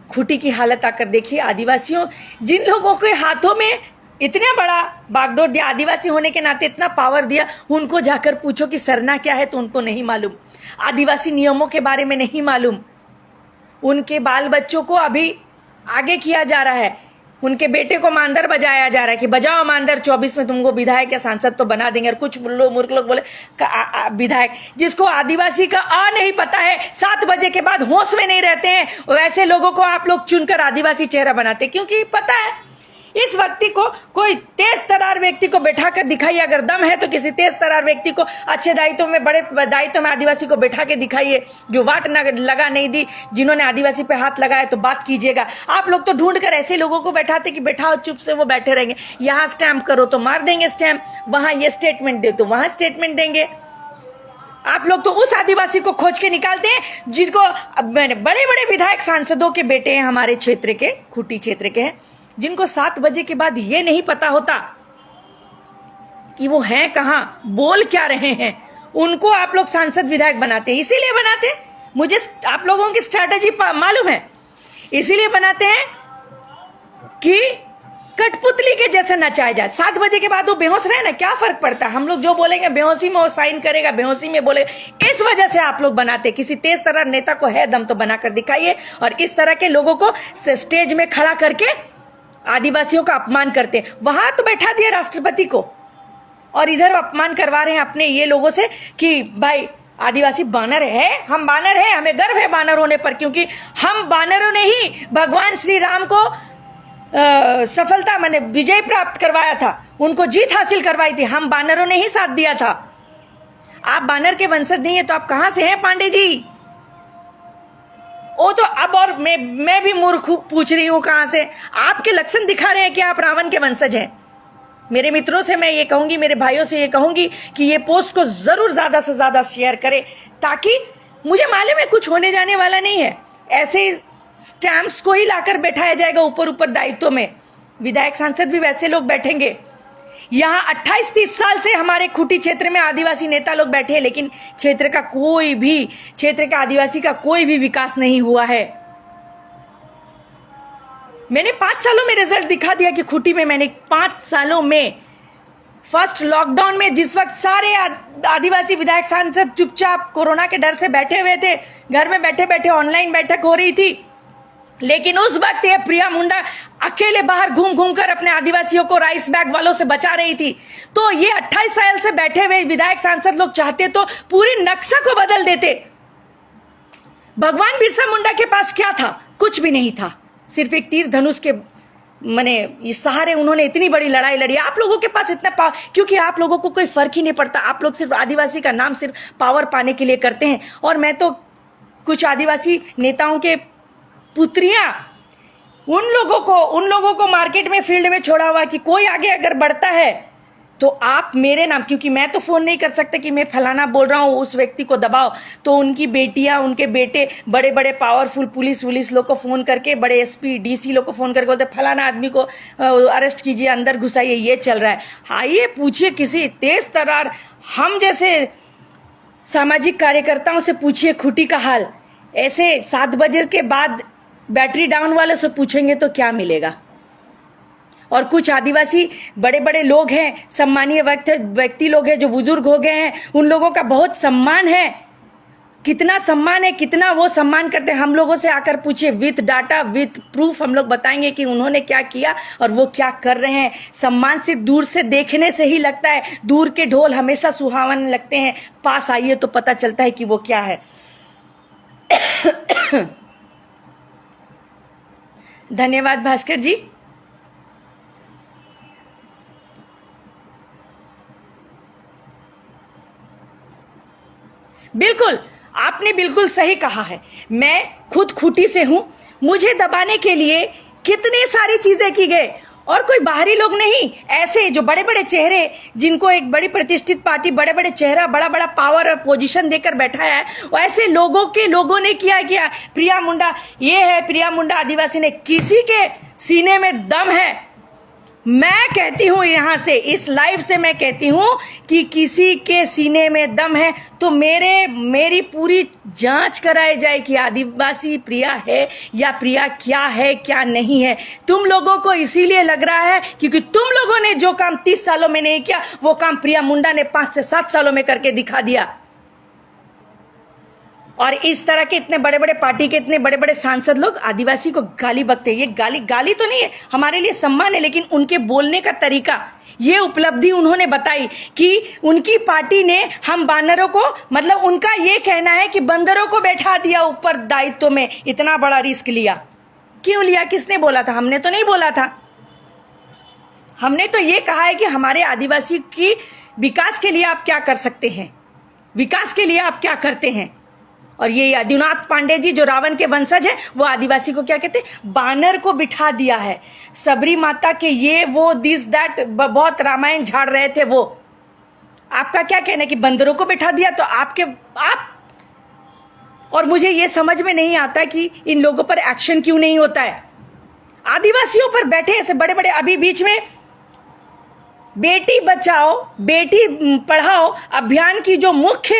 खूंटी की हालत आकर देखिए। आदिवासियों, जिन लोगों के हाथों में इतना बड़ा बागडोर दिया, आदिवासी होने के नाते इतना पावर दिया, उनको जाकर पूछो कि सरना क्या है तो उनको नहीं मालूम। आदिवासी नियमों के बारे में नहीं मालूम। उनके बाल बच्चों को अभी आगे किया जा रहा है। उनके बेटे को मांदर बजाया जा रहा है कि बजाओ मांदर, 24 में तुमको विधायक या सांसद तो बना देंगे। और कुछ मूर्ख लोग बोले विधायक, जिसको आदिवासी का नहीं पता है, 7 बजे के बाद होश में नहीं रहते हैं, वैसे लोगों को आप लोग चुनकर आदिवासी चेहरा बनाते, क्योंकि पता है इस व्यक्ति को, कोई तेज तरार व्यक्ति को बैठा कर दिखाइए। अगर दम है तो किसी तेज तरार व्यक्ति को अच्छे दायित्व में, बड़े दायित्व में आदिवासी को बैठा के दिखाइए, जो वाट लगा नहीं दी, जिन्होंने आदिवासी पे हाथ लगाया, तो बात कीजिएगा। आप लोग तो ढूंढ कर ऐसे लोगों को बैठाते कि बैठाओ चुप से, वो बैठे रहेंगे। यहाँ स्टैम्प करो तो मार देंगे स्टैम्प, वहां ये स्टेटमेंट दे तो वहां स्टेटमेंट देंगे। आप लोग तो उस आदिवासी को खोज के निकालते हैं जिनको बड़े बड़े विधायक सांसदों के बेटे हैं, हमारे क्षेत्र के, खूंटी क्षेत्र के हैं, जिनको 7 बजे के बाद ये नहीं पता होता कि वो हैं कहां, बोल क्या रहे हैं। उनको आप लोग सांसद विधायक बनाते हैं। इसीलिए बनाते हैं, मुझे आप लोगों की स्ट्रैटेजी मालूम है। इसीलिए बनाते हैं कि कठपुतली के जैसे नचाया जाए। 7 बजे के बाद वो बेहोश रहे ना, क्या फर्क पड़ता है? हम लोग जो बोलेंगे बेहोशी में वो साइन करेगा, बेहोशी में बोलेगा। इस वजह से आप लोग बनाते। किसी तेज तरह नेता को है दम तो बनाकर दिखाइए। और इस तरह के लोगों को स्टेज में खड़ा करके आदिवासियों का अपमान करते हैं। वहां तो बैठा दिया राष्ट्रपति को, और इधर अपमान करवा रहे हैं अपने ये लोगों से कि भाई आदिवासी बानर है, हम बानर हैं, हमें गर्व है बानर होने पर, क्योंकि हम बानरों ने ही भगवान श्री राम को सफलता, माने विजय प्राप्त करवाया था, उनको जीत हासिल करवाई थी। हम बानरों ने ही साथ दिया था। आप बानर के वंशज नहीं है तो आप कहां से हैं पांडे जी? वो तो अब, और मैं भी मूर्ख पूछ रही हूं कहां से? आपके लक्षण दिखा रहे हैं कि आप रावण के वंशज हैं। मेरे मित्रों से मैं ये कहूंगी, मेरे भाइयों से ये कहूंगी कि ये पोस्ट को जरूर ज्यादा से ज्यादा शेयर करें, ताकि मुझे मालूम है कुछ होने जाने वाला नहीं है। ऐसे स्टैंप्स को ही लाकर बैठाया जाएगा ऊपर ऊपर दायित्व में। विधायक सांसद भी वैसे लोग बैठेंगे। यहाँ 28-30 साल से हमारे खूंटी क्षेत्र में आदिवासी नेता लोग बैठे हैं, लेकिन क्षेत्र का आदिवासी का कोई भी विकास नहीं हुआ है। मैंने 5 सालों में रिजल्ट दिखा दिया कि खूंटी में मैंने 5 सालों में, फर्स्ट लॉकडाउन में जिस वक्त सारे आदिवासी विधायक सांसद चुपचाप कोरोना के डर से बैठे हुए थे, घर में बैठे बैठे ऑनलाइन बैठक हो रही थी, लेकिन उस वक्त ये प्रिया मुंडा अकेले बाहर घूम घूम कर अपने आदिवासियों को राइस बैग वालों से बचा रही थी। तो ये 28 साल से बैठे हुए विधायक सांसद लोग चाहते तो पूरी नक्शा को बदल देते। भगवान बिरसा मुंडा के पास क्या था? कुछ भी नहीं था, सिर्फ एक तीर धनुष के इस सहारे उन्होंने इतनी बड़ी लड़ाई लड़ी। आप लोगों के पास इतना पावर, क्योंकि आप लोगों को कोई फर्क ही नहीं पड़ता। आप लोग सिर्फ आदिवासी का नाम सिर्फ पावर पाने के लिए करते हैं। और मैं तो कुछ आदिवासी नेताओं के पुत्रियां, उन लोगों को मार्केट में फील्ड में छोड़ा हुआ कि कोई आगे अगर बढ़ता है तो आप मेरे नाम, क्योंकि मैं तो फोन नहीं कर सकता कि मैं फलाना बोल रहा हूं उस व्यक्ति को दबाओ, तो उनकी बेटियां, उनके बेटे बड़े बड़े पावरफुल पुलिस लोग को फोन करके, बड़े एसपी डीसी लोग को फोन करके बोलते फलाना आदमी को अरेस्ट कीजिए, अंदर घुसाइए, ये चल रहा है। आइए पूछिए किसी तेज तर्रार हम जैसे सामाजिक कार्यकर्ताओं से पूछिए खूंटी का हाल। ऐसे 7 बजे के बाद बैटरी डाउन वाले से पूछेंगे तो क्या मिलेगा? और कुछ आदिवासी बड़े बड़े लोग हैं, सम्मानीय व्यक्ति लोग हैं जो बुजुर्ग हो गए हैं, उन लोगों का बहुत सम्मान है। कितना सम्मान है, कितना वो सम्मान करते हैं। हम लोगों से आकर पूछिए, विथ डाटा विथ प्रूफ हम लोग बताएंगे कि उन्होंने क्या किया और वो क्या कर रहे हैं। सम्मान सिर्फ दूर से देखने से ही लगता है, दूर के ढोल हमेशा सुहावन लगते हैं, पास आइए तो पता चलता है कि वो क्या है। धन्यवाद भास्कर जी। बिल्कुल, आपने बिल्कुल सही कहा है। मैं खुद खूंटी से हूं। मुझे दबाने के लिए कितनी सारी चीजें की गई, और कोई बाहरी लोग नहीं, ऐसे जो बड़े बड़े चेहरे, जिनको एक बड़ी प्रतिष्ठित पार्टी बड़े बड़े चेहरा, बड़ा बड़ा पावर और पोजीशन देकर बैठाया है, वैसे लोगों ने किया। प्रिया मुंडा ये है, प्रिया मुंडा आदिवासी ने, किसी के सीने में दम है। मैं कहती हूं यहां से, इस लाइव से मैं कहती हूं कि किसी के सीने में दम है तो मेरी पूरी जांच कराई जाए कि आदिवासी प्रिया है या प्रिया क्या है क्या नहीं है। तुम लोगों को इसीलिए लग रहा है क्योंकि तुम लोगों ने जो काम 30 सालों में नहीं किया, वो काम प्रिया मुंडा ने 5 से 7 सालों में करके दिखा दिया। और इस तरह के इतने बड़े बड़े पार्टी के इतने बड़े बड़े सांसद लोग आदिवासी को गाली बकते हैं। ये गाली तो नहीं है, हमारे लिए सम्मान है, लेकिन उनके बोलने का तरीका, ये उपलब्धि उन्होंने बताई कि उनकी पार्टी ने हम बानरों को, मतलब उनका ये कहना है कि बंदरों को बैठा दिया ऊपर दायित्व में। इतना बड़ा रिस्क लिया, क्यों लिया? किसने बोला था? हमने तो नहीं बोला था। हमने तो ये कहा है कि हमारे आदिवासी की विकास के लिए आप क्या कर सकते हैं, विकास के लिए आप क्या करते हैं। और ये आदिनाथ पांडे जी जो रावण के वंशज है, वो आदिवासी को क्या कहते हैं? बानर को बिठा दिया है। सबरी माता के ये वो दिस दैट बहुत रामायण झाड़ रहे थे वो। आपका क्या कहना है कि बंदरों को बिठा दिया? तो आप और मुझे ये समझ में नहीं आता कि इन लोगों पर एक्शन क्यों नहीं होता है। आदिवासियों पर बैठे ऐसे बड़े बड़े, अभी बीच में बेटी बचाओ बेटी पढ़ाओ अभियान की जो मुख्य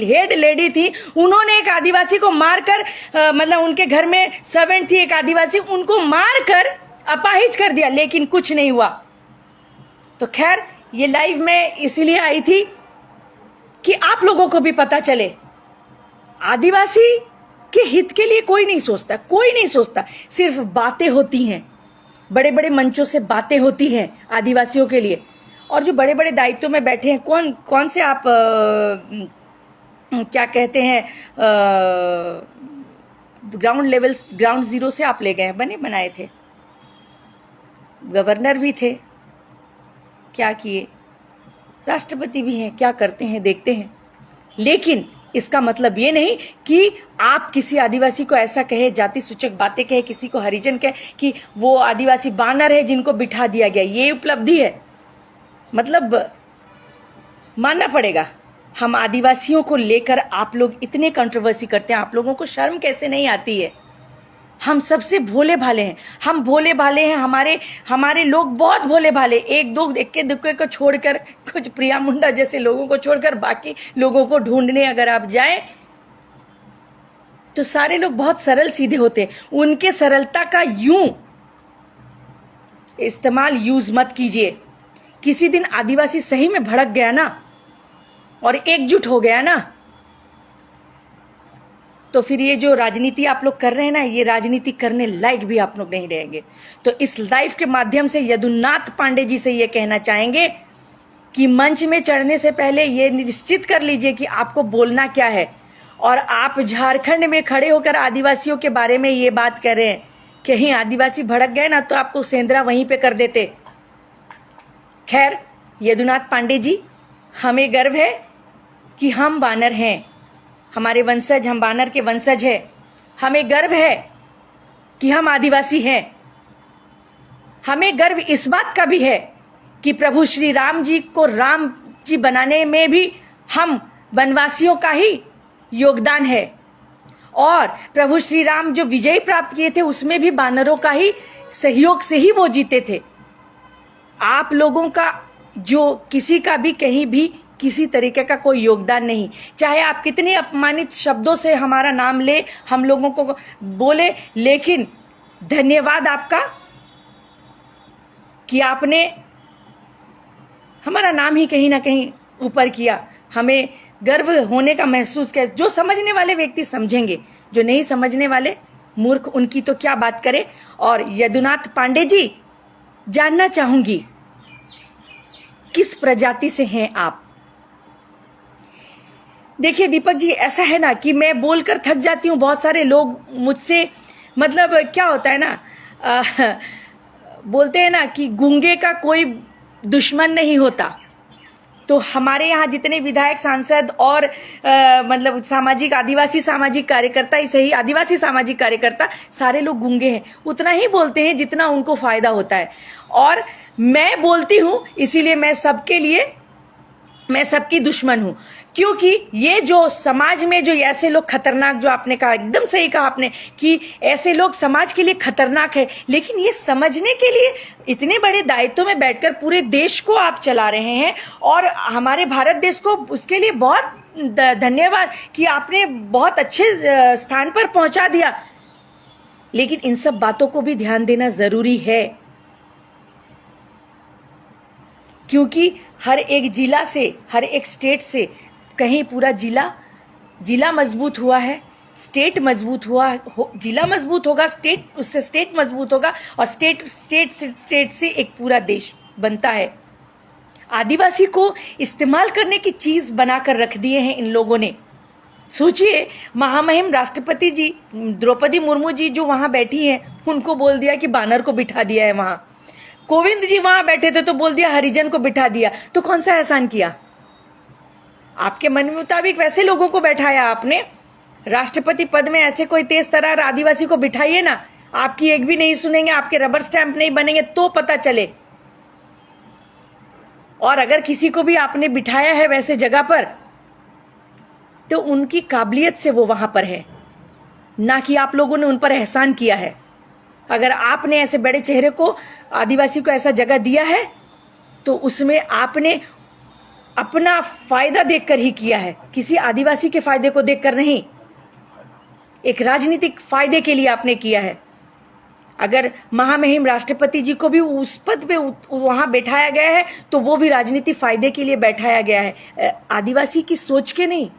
हेड लेडी थी, उन्होंने एक आदिवासी को मारकर, मतलब उनके घर में सर्वेंट थी एक आदिवासी, उनको मारकर अपाहिज कर दिया, लेकिन कुछ नहीं हुआ। तो खैर, ये लाइव में इसीलिए आई थी कि आप लोगों को भी पता चले, आदिवासी के हित के लिए कोई नहीं सोचता, सिर्फ बातें होती हैं, बड़े बड़े मंचों से बातें होती हैं आदिवासियों के लिए। और जो बड़े बड़े दायित्वों में बैठे हैं, कौन से आप क्या कहते हैं, ग्राउंड लेवल, ग्राउंड जीरो से आप ले गए हैं, बनाए थे, गवर्नर भी थे, क्या किए, राष्ट्रपति भी हैं, क्या करते हैं देखते हैं। लेकिन इसका मतलब ये नहीं कि आप किसी आदिवासी को ऐसा कहे, जाति सूचक बातें कहे, किसी को हरिजन कहे कि वो आदिवासी बानर है जिनको बिठा दिया गया, ये उपलब्धि है। मतलब मानना पड़ेगा, हम आदिवासियों को लेकर आप लोग इतने कंट्रोवर्सी करते हैं, आप लोगों को शर्म कैसे नहीं आती है? हम सबसे भोले भाले हैं, हम भोले भाले हैं, हमारे लोग बहुत भोले भाले, एक दो इक्के दुक्के को छोड़कर, कुछ प्रिया मुंडा जैसे लोगों को छोड़कर बाकी लोगों को ढूंढने अगर आप जाएं तो सारे लोग बहुत सरल सीधे होते हैं। उनके सरलता का यूं इस्तेमाल यूज मत कीजिए। किसी दिन आदिवासी सही में भड़क गया ना और एकजुट हो गया ना, तो फिर ये जो राजनीति आप लोग कर रहे हैं ना, ये राजनीति करने लायक भी आप लोग नहीं रहेंगे। तो इस लाइव के माध्यम से यदुनाथ पांडे जी से ये कहना चाहेंगे कि मंच में चढ़ने से पहले ये निश्चित कर लीजिए कि आपको बोलना क्या है। और आप झारखंड में खड़े होकर आदिवासियों के बारे में ये बात कर रहे हैं, कहीं आदिवासी भड़क गए ना तो आपको सेंधरा वहीं पे कर देते। खैर यदुनाथ पांडे जी, हमें गर्व है कि हम बानर हैं, हमारे वंशज, हम बानर के वंशज हैं। हमें गर्व है कि हम आदिवासी हैं। हमें गर्व इस बात का भी है कि प्रभु श्री राम जी को राम जी बनाने में भी हम वनवासियों का ही योगदान है, और प्रभु श्री राम जो विजय प्राप्त किए थे उसमें भी बानरों का ही सहयोग से ही वो जीते थे। आप लोगों का जो किसी का भी कहीं भी किसी तरीके का कोई योगदान नहीं, चाहे आप कितने अपमानित शब्दों से हमारा नाम ले, हम लोगों को बोले, लेकिन धन्यवाद आपका कि आपने हमारा नाम ही कहीं ना कहीं ऊपर किया। हमें गर्व होने का महसूस किया। जो समझने वाले व्यक्ति समझेंगे, जो नहीं समझने वाले मूर्ख, उनकी तो क्या बात करें। और यदुनाथ पांडे जी, जानना चाहूंगी किस प्रजाति से हैं आप? देखिए दीपक जी, ऐसा है ना कि मैं बोलकर थक जाती हूँ। बहुत सारे लोग मुझसे, मतलब क्या होता है ना, बोलते हैं ना कि गूंगे का कोई दुश्मन नहीं होता। तो हमारे यहाँ जितने विधायक, सांसद और मतलब सामाजिक, आदिवासी सामाजिक कार्यकर्ता ही सही, आदिवासी सामाजिक कार्यकर्ता सारे लोग गूंगे हैं, उतना ही बोलते हैं जितना उनको फायदा होता है। और मैं बोलती हूँ, इसीलिए मैं सबके लिए, मैं सबकी दुश्मन हूं, क्योंकि ये जो समाज में जो ऐसे लोग खतरनाक, जो आपने कहा एकदम सही कहा आपने कि ऐसे लोग समाज के लिए खतरनाक है, लेकिन ये समझने के लिए इतने बड़े दायित्व में बैठकर पूरे देश को आप चला रहे हैं, और हमारे भारत देश को उसके लिए बहुत धन्यवाद कि आपने बहुत अच्छे स्थान पर पहुंचा दिया। लेकिन इन सब बातों को भी ध्यान देना जरूरी है, क्योंकि हर एक जिला से, हर एक स्टेट से, कहीं पूरा जिला मजबूत हुआ है, स्टेट मजबूत हुआ, जिला मजबूत होगा, स्टेट, उससे स्टेट मजबूत होगा, और स्टेट से एक पूरा देश बनता है। आदिवासी को इस्तेमाल करने की चीज बनाकर रख दिए हैं इन लोगों ने। सोचिए, महामहिम राष्ट्रपति जी द्रौपदी मुर्मू जी जो वहां बैठी हैं, उनको बोल दिया कि बानर को बिठा दिया है वहां। कोविंद जी वहां बैठे थे तो बोल दिया हरिजन को बिठा दिया। तो कौन सा एहसान किया? आपके मन मुताबिक वैसे लोगों को बैठाया आपने। राष्ट्रपति पद में ऐसे कोई तेज तरार आदिवासी को बिठाइए ना, आपकी एक भी नहीं सुनेंगे, आपके रबर स्टैंप नहीं बनेंगे तो पता चले। और अगर किसी को भी आपने बिठाया है वैसे जगह पर, तो उनकी काबिलियत से वो वहां पर है, ना कि आप लोगों ने उन पर एहसान किया है। अगर आपने ऐसे बड़े चेहरे को, आदिवासी को ऐसा जगह दिया है, तो उसमें आपने अपना फायदा देखकर ही किया है, किसी आदिवासी के फायदे को देखकर नहीं, एक राजनीतिक फायदे के लिए आपने किया है। अगर महामहिम राष्ट्रपति जी को भी उस पद पे वहां बैठाया गया है, तो वो भी राजनीतिक फायदे के लिए बैठाया गया है, आदिवासी की सोच के नहीं।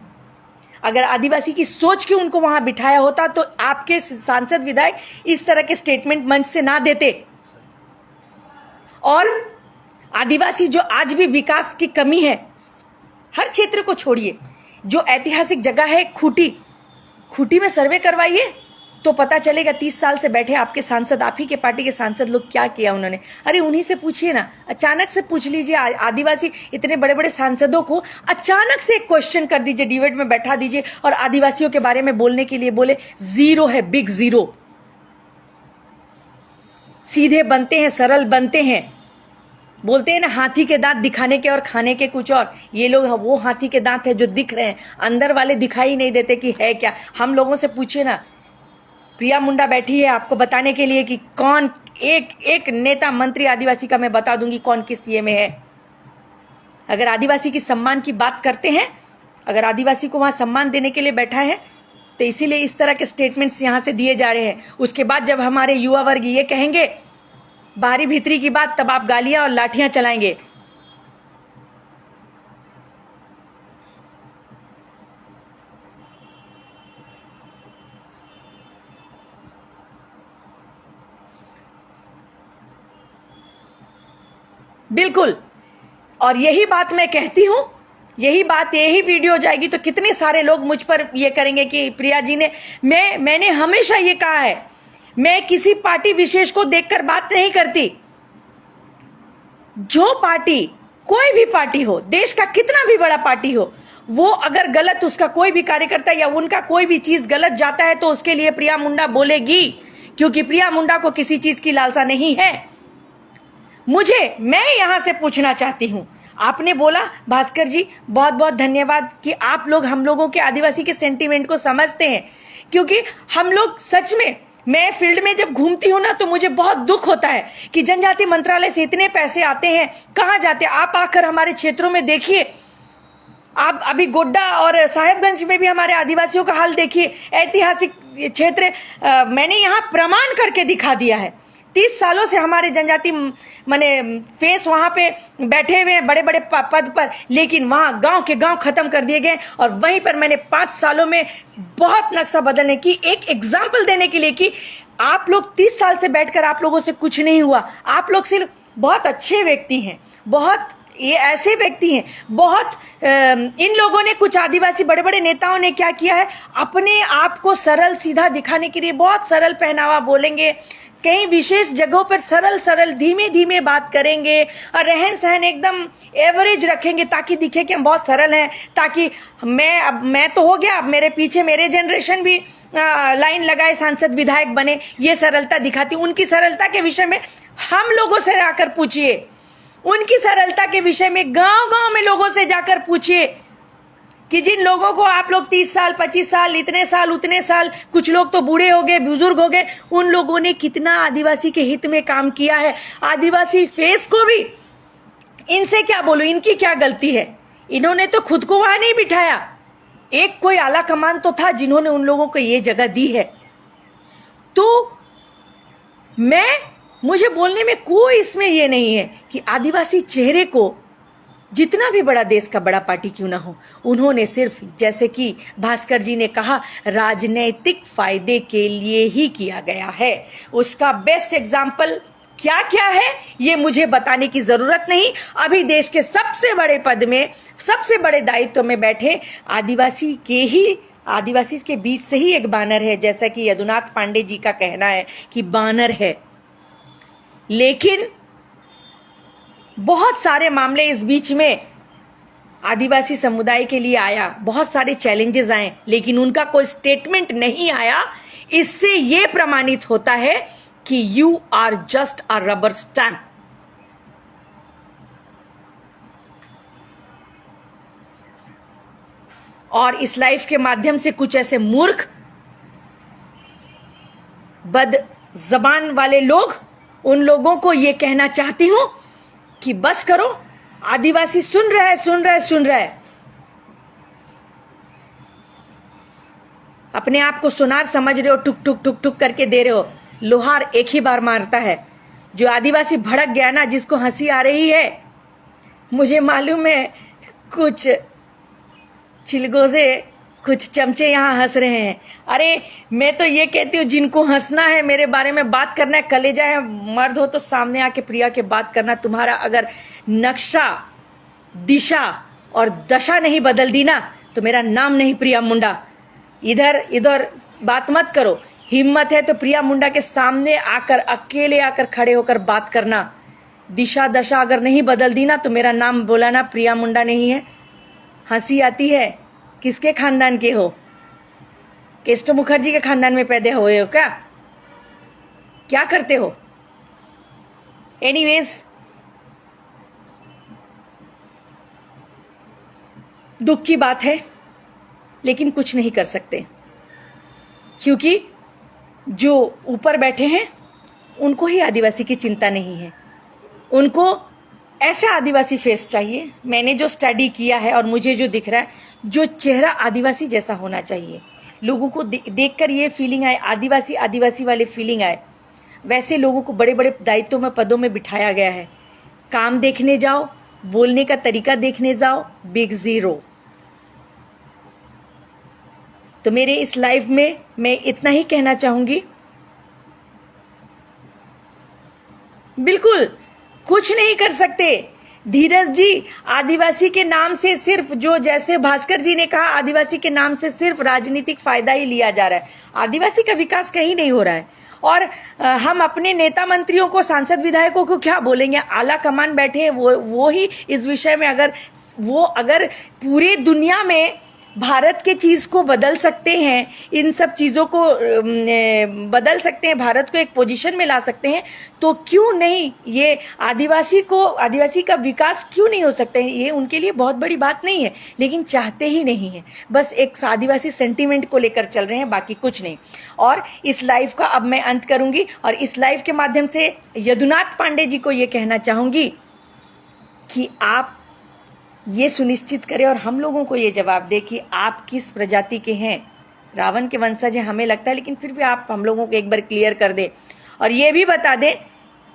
अगर आदिवासी की सोच के उनको वहां बिठाया होता तो आपके सांसद विधायक इस तरह के स्टेटमेंट मंच से ना देते। और आदिवासी जो आज भी विकास की कमी है, हर क्षेत्र को छोड़िए, जो ऐतिहासिक जगह है खूंटी में सर्वे करवाइए, तो पता चलेगा 30 साल से बैठे आपके सांसद, आप ही के पार्टी के सांसद लोग क्या किया उन्होंने। अरे उन्हीं से पूछिए ना, अचानक से पूछ लीजिए। आदिवासी इतने बड़े बड़े सांसदों को अचानक से एक क्वेश्चन कर दीजिए, डिबेट में बैठा दीजिए और आदिवासियों के बारे में बोलने के लिए बोले, जीरो है, बिग जीरो। सीधे बनते हैं, सरल बनते हैं। बोलते हैं ना हाथी के दांत दिखाने के और खाने के कुछ और। ये लोग वो हाथी के दांत है जो दिख रहे हैं, अंदर वाले दिखाई नहीं देते कि है क्या। हम लोगों से पूछिए ना, प्रिया मुंडा बैठी है आपको बताने के लिए कि कौन एक नेता मंत्री आदिवासी का मैं बता दूंगी कौन किस सीए में है। अगर आदिवासी की सम्मान की बात करते हैं, अगर आदिवासी को वहां सम्मान देने के लिए बैठा है, तो इसीलिए इस तरह के स्टेटमेंट्स यहां से दिए जा रहे हैं। उसके बाद जब हमारे युवा वर्ग ये कहेंगे बाहरी भीतरी की बात, तब आप गालियां और लाठियां चलाएंगे। बिल्कुल। और यही बात मैं कहती हूं, यही वीडियो जाएगी तो कितने सारे लोग मुझ पर ये करेंगे कि प्रिया जी ने, मैंने हमेशा ये कहा है, मैं किसी पार्टी विशेष को देखकर बात नहीं करती। जो पार्टी, कोई भी पार्टी हो, देश का कितना भी बड़ा पार्टी हो, वो अगर गलत, उसका कोई भी कार्यकर्ता या उनका कोई भी चीज गलत जाता है तो उसके लिए प्रिया मुंडा बोलेगी, क्योंकि प्रिया मुंडा को किसी चीज की लालसा नहीं है। मैं यहां से पूछना चाहती हूं, आपने बोला भास्कर जी बहुत बहुत धन्यवाद कि आप लोग हम लोगों के आदिवासी के सेंटीमेंट को समझते हैं, क्योंकि हम लोग सच में, मैं फील्ड में जब घूमती हूं ना तो मुझे बहुत दुख होता है कि जनजाति मंत्रालय से इतने पैसे आते हैं, कहां जाते हैं। आप आकर हमारे क्षेत्रों में देखिए, आप अभी गोड्डा और साहेबगंज में भी हमारे आदिवासियों का हाल देखिए, ऐतिहासिक क्षेत्र। मैंने यहाँ प्रमाण करके दिखा दिया है। 30 सालों से हमारे जनजाति माने फेस वहां पे बैठे हुए हैं बड़े बड़े पद पर, लेकिन वहां गांव के गांव खत्म कर दिए गए। और वहीं पर मैंने 5 सालों में बहुत नक्शा बदलने की, एक एग्जाम्पल देने के लिए कि आप लोग 30 साल से बैठकर आप लोगों से कुछ नहीं हुआ। आप लोग सिर्फ बहुत अच्छे व्यक्ति हैं, बहुत ये ऐसे व्यक्ति हैं, बहुत इन लोगों ने, कुछ आदिवासी बड़े बड़े नेताओं ने क्या किया है, अपने आप को सरल सीधा दिखाने के लिए बहुत सरल पहनावा बोलेंगे, कई विशेष जगहों पर सरल सरल धीमे धीमे बात करेंगे और रहन सहन एकदम एवरेज रखेंगे ताकि दिखे कि हम बहुत सरल हैं, ताकि मैं तो हो गया, अब मेरे पीछे मेरे जनरेशन भी लाइन लगाए, सांसद विधायक बने। ये सरलता दिखाती। उनकी सरलता के विषय में हम लोगों से आकर पूछिए, उनकी सरलता के विषय में गांव गांव में लोगों से जाकर पूछिए कि जिन लोगों को आप लोग 30 साल 25 साल इतने साल उतने साल, कुछ लोग तो बूढ़े हो गए, बुजुर्ग हो गए, उन लोगों ने कितना आदिवासी के हित में काम किया है। आदिवासी फेस को भी, इनसे क्या बोलूं, इनकी क्या गलती है, इन्होंने तो खुद को वहां नहीं बिठाया। एक कोई आला कमान तो था जिन्होंने उन लोगों को ये जगह दी है। तो मुझे बोलने में कोई इसमें ये नहीं है कि आदिवासी चेहरे को, जितना भी बड़ा देश का बड़ा पार्टी क्यों ना हो, उन्होंने सिर्फ, जैसे कि भास्कर जी ने कहा, राजनीतिक फायदे के लिए ही किया गया है। उसका बेस्ट एग्जाम्पल क्या क्या है ये मुझे बताने की जरूरत नहीं। अभी देश के सबसे बड़े पद में, सबसे बड़े दायित्व में बैठे आदिवासी के बीच से ही एक बानर है, जैसा कि यदुनाथ पांडे जी का कहना है कि बानर है। लेकिन बहुत सारे मामले इस बीच में आदिवासी समुदाय के लिए आया, बहुत सारे चैलेंजेस आए, लेकिन उनका कोई स्टेटमेंट नहीं आया। इससे यह प्रमाणित होता है कि you are just a rubber stamp. और इस लाइफ के माध्यम से कुछ ऐसे मूर्ख, बद जबान वाले लोग, उन लोगों को यह कहना चाहती हूं कि बस करो, आदिवासी सुन रहा है। अपने आप को सुनार समझ रहे हो, टुक टुक टुक टुक करके दे रहे हो। लोहार एक ही बार मारता है। जो आदिवासी भड़क गया ना, जिसको हंसी आ रही है, मुझे मालूम है कुछ चिलगोजे, कुछ चमचे यहां हंस रहे हैं। अरे मैं तो ये कहती हूँ, जिनको हंसना है, मेरे बारे में बात करना है, कलेजा है, मर्द हो तो सामने आके प्रिया के बात करना। तुम्हारा अगर नक्शा, दिशा और दशा नहीं बदल दी ना, तो मेरा नाम नहीं प्रिया मुंडा। इधर बात मत करो हिम्मत है तो प्रिया मुंडा के सामने आकर, अकेले आकर खड़े होकर बात करना। दिशा दशा अगर नहीं बदल दी ना तो मेरा नाम बोलाना प्रिया मुंडा नहीं है। हंसी आती है, किसके खानदान के हो? केस्टो मुखर्जी के खानदान में पैदा हुए हो क्या करते हो? एनीवेज, दुख की बात है, लेकिन कुछ नहीं कर सकते, क्योंकि जो ऊपर बैठे हैं उनको ही आदिवासी की चिंता नहीं है। उनको ऐसा आदिवासी फेस चाहिए। मैंने जो स्टडी किया है और मुझे जो दिख रहा है, जो चेहरा आदिवासी जैसा होना चाहिए। लोगों को देखकर ये फीलिंग आए, आदिवासी आदिवासी वाले फीलिंग आए। वैसे लोगों को बड़े बड़े दायित्वों में, पदों में बिठाया गया है। काम देखने जाओ, बोलने का तरीका देखने जाओ, बिग जीरो। तो मेरे इस लाइफ में मैं इतना ही कहना चाहूंगी, बिल्कुल कुछ नहीं कर सकते। धीरज जी, आदिवासी के नाम से सिर्फ, जो जैसे भास्कर जी ने कहा, आदिवासी के नाम से सिर्फ राजनीतिक फायदा ही लिया जा रहा है। आदिवासी का विकास कहीं नहीं हो रहा है। और हम अपने नेता मंत्रियों को, सांसद विधायकों को क्या बोलेंगे? आला कमान बैठे हैं, वो ही इस विषय में अगर पूरे दुनिया में भारत के चीज को बदल सकते हैं, इन सब चीजों को बदल सकते हैं, भारत को एक पोजीशन में ला सकते हैं, तो क्यों नहीं ये आदिवासी का विकास क्यों नहीं हो सकता है? ये उनके लिए बहुत बड़ी बात नहीं है, लेकिन चाहते ही नहीं है। बस एक आदिवासी सेंटीमेंट को लेकर चल रहे हैं, बाकी कुछ नहीं। और इस लाइव का अब मैं अंत करूंगी और इस लाइव के माध्यम से यदुनाथ पांडे जी को ये कहना चाहूंगी कि आप ये सुनिश्चित करें और हम लोगों को ये जवाब दे कि आप किस प्रजाति के हैं। रावण के वंशज हैं हमें लगता है, लेकिन फिर भी आप हम लोगों को एक बार क्लियर कर दे और ये भी बता दे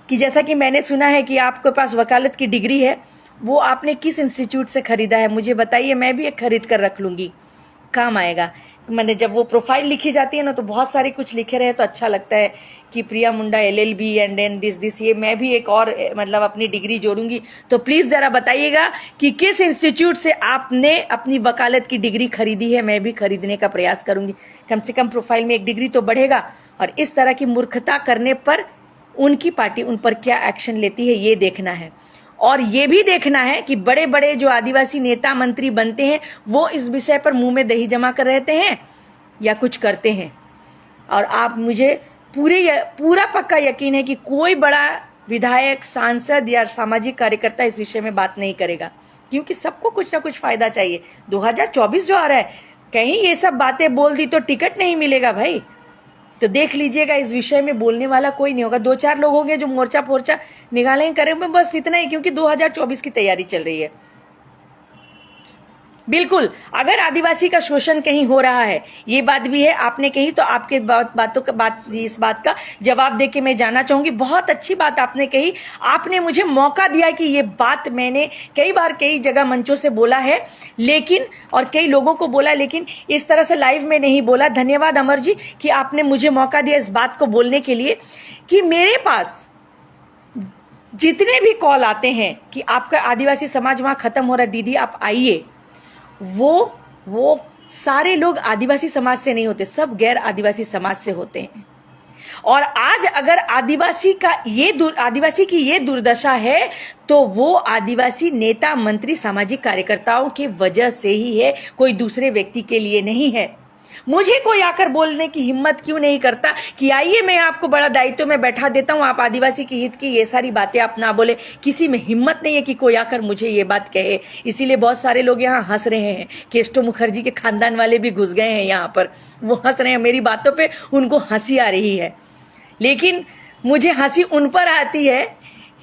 कि जैसा कि मैंने सुना है कि आपके पास वकालत की डिग्री है, वो आपने किस इंस्टीट्यूट से खरीदा है, मुझे बताइए। मैं भी एक खरीद कर रख लूंगी, काम आएगा। मैंने जब वो प्रोफाइल लिखी जाती है ना, तो बहुत सारे कुछ लिखे रहे तो अच्छा लगता है कि प्रिया मुंडा LLB एंड दिस। ये मैं भी एक और मतलब अपनी डिग्री जोड़ूंगी। तो प्लीज जरा बताइएगा कि किस इंस्टीट्यूट से आपने अपनी वकालत की डिग्री खरीदी है। मैं भी खरीदने का प्रयास करूंगी, कम से कम प्रोफाइल में एक डिग्री तो बढ़ेगा। और इस तरह की मूर्खता करने पर उनकी पार्टी उन पर क्या एक्शन लेती है, ये देखना है। और ये भी देखना है कि बड़े बड़े जो आदिवासी नेता मंत्री बनते हैं, वो इस विषय पर मुंह में दही जमा कर रहते हैं या कुछ करते हैं। और आप, मुझे पूरा पक्का यकीन है कि कोई बड़ा विधायक, सांसद या सामाजिक कार्यकर्ता इस विषय में बात नहीं करेगा, क्योंकि सबको कुछ ना कुछ फायदा चाहिए। 2024 जो आ रहा है, कहीं ये सब बातें बोल दी तो टिकट नहीं मिलेगा भाई। तो देख लीजिएगा, इस विषय में बोलने वाला कोई नहीं होगा। 2-4 लोग होंगे जो मोर्चा फोर्चा निकालेंगे, करेंगे, बस इतना ही, क्योंकि 2024 की तैयारी चल रही है। बिल्कुल, अगर आदिवासी का शोषण कहीं हो रहा है, ये बात भी है, आपने कही, तो आपके इस बात का जवाब देके मैं जाना चाहूंगी। बहुत अच्छी बात आपने कही, आपने मुझे मौका दिया कि ये बात मैंने कई बार कई जगह मंचों से बोला है, लेकिन और कई लोगों को बोला, लेकिन इस तरह से लाइव में नहीं बोला। धन्यवाद अमर जी कि आपने मुझे मौका दिया इस बात को बोलने के लिए, कि मेरे पास जितने भी कॉल आते हैं कि आपका आदिवासी समाज वहां खत्म हो रहा है, दीदी आप आइए, वो सारे लोग आदिवासी समाज से नहीं होते, सब गैर आदिवासी समाज से होते हैं। और आज अगर आदिवासी की ये दुर्दशा है, तो वो आदिवासी नेता, मंत्री, सामाजिक कार्यकर्ताओं की वजह से ही है, कोई दूसरे व्यक्ति के लिए नहीं है। मुझे कोई आकर बोलने की हिम्मत क्यों नहीं करता कि आइए मैं आपको बड़ा दायित्व में बैठा देता हूं, आप आदिवासी के हित की ये सारी बातें आप ना बोले। किसी में हिम्मत नहीं है कि कोई आकर मुझे ये बात कहे। इसीलिए बहुत सारे लोग यहाँ हंस रहे हैं। केस्टो मुखर्जी के खानदान वाले भी घुस गए हैं यहाँ पर, वो हंस रहे हैं मेरी बातों पे, उनको हंसी आ रही है। लेकिन मुझे हंसी उन पर आती है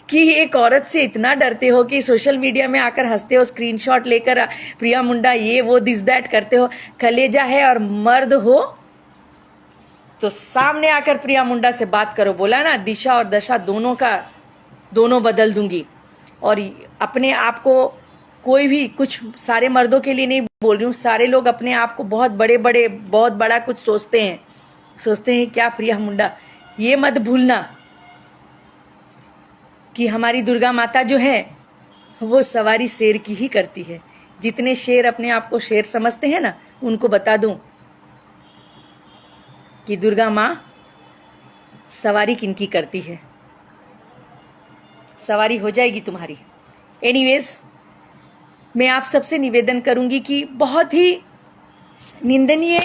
कि एक औरत से इतना डरते हो कि सोशल मीडिया में आकर हंसते हो, स्क्रीनशॉट लेकर प्रिया मुंडा ये वो दिस दैट करते हो। कलेजा है और मर्द हो तो सामने आकर प्रिया मुंडा से बात करो। बोला ना, दिशा और दशा दोनों बदल दूंगी। और अपने आप को कोई भी, कुछ सारे मर्दों के लिए नहीं बोल रही हूँ, सारे लोग अपने आप को बहुत बड़ा कुछ सोचते हैं क्या प्रिया मुंडा, ये मत भूलना कि हमारी दुर्गा माता जो है वो सवारी शेर की ही करती है। जितने शेर अपने आप को शेर समझते हैं ना, उनको बता दूं, कि दुर्गा माँ सवारी किनकी करती है। सवारी हो जाएगी तुम्हारी। एनीवेज, मैं आप सबसे निवेदन करूंगी कि बहुत ही निंदनीय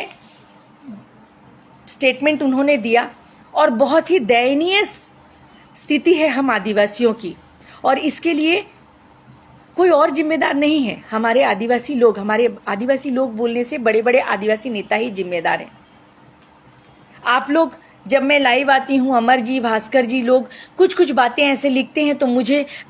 स्टेटमेंट उन्होंने दिया और बहुत ही दयनीय स्थिति है हम आदिवासियों की, और इसके लिए कोई और जिम्मेदार नहीं है। हमारे आदिवासी लोग बोलने से बड़े बड़े आदिवासी नेता ही जिम्मेदार हैं। आप लोग, जब मैं लाइव आती हूँ, अमर जी, भास्कर जी, लोग कुछ कुछ बातें ऐसे लिखते हैं तो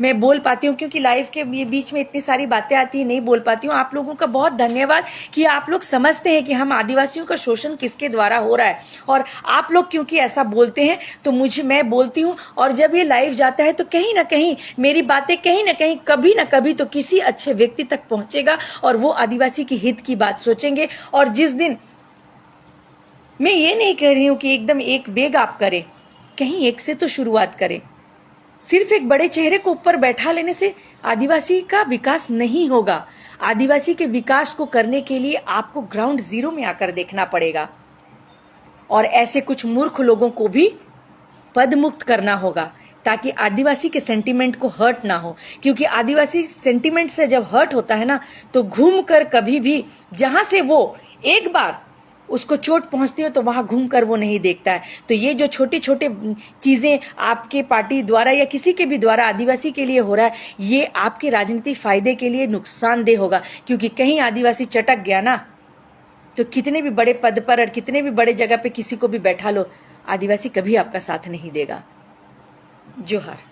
मैं बोल पाती हूँ, क्योंकि लाइव के बीच में इतनी सारी बातें आती है, नहीं बोल पाती हूँ। आप लोगों का बहुत धन्यवाद कि आप लोग समझते हैं कि हम आदिवासियों का शोषण किसके द्वारा हो रहा है, और आप लोग क्योंकि ऐसा बोलते हैं तो मैं बोलती हूँ। और जब ये लाइव जाता है तो कहीं ना कहीं मेरी बातें कहीं ना कहीं कभी ना कभी तो किसी अच्छे व्यक्ति तक पहुंचेगा, और वो आदिवासी की हित की बात सोचेंगे। और जिस दिन, मैं ये नहीं कह रही हूं कि एकदम एक बेग आप करें, कहीं एक से तो शुरुआत करें। सिर्फ एक बड़े चेहरे को ऊपर बैठा लेने से आदिवासी का विकास नहीं होगा। आदिवासी के विकास को करने के लिए आपको ग्राउंड जीरो में आकर देखना पड़ेगा, और ऐसे कुछ मूर्ख लोगों को भी पद मुक्त करना होगा, ताकि आदिवासी के सेंटिमेंट को हर्ट ना हो। क्योंकि आदिवासी सेंटिमेंट से जब हर्ट होता है ना, तो घूम कर कभी भी जहां से वो एक बार उसको चोट पहुंचती हो तो वहां घूमकर वो नहीं देखता है। तो ये जो छोटे छोटे चीजें आपके पार्टी द्वारा या किसी के भी द्वारा आदिवासी के लिए हो रहा है, ये आपके राजनीतिक फायदे के लिए नुकसानदेह होगा। क्योंकि कहीं आदिवासी चटक गया ना, तो कितने भी बड़े पद पर और कितने भी बड़े जगह पे किसी को भी बैठा लो, आदिवासी कभी आपका साथ नहीं देगा। जोहार।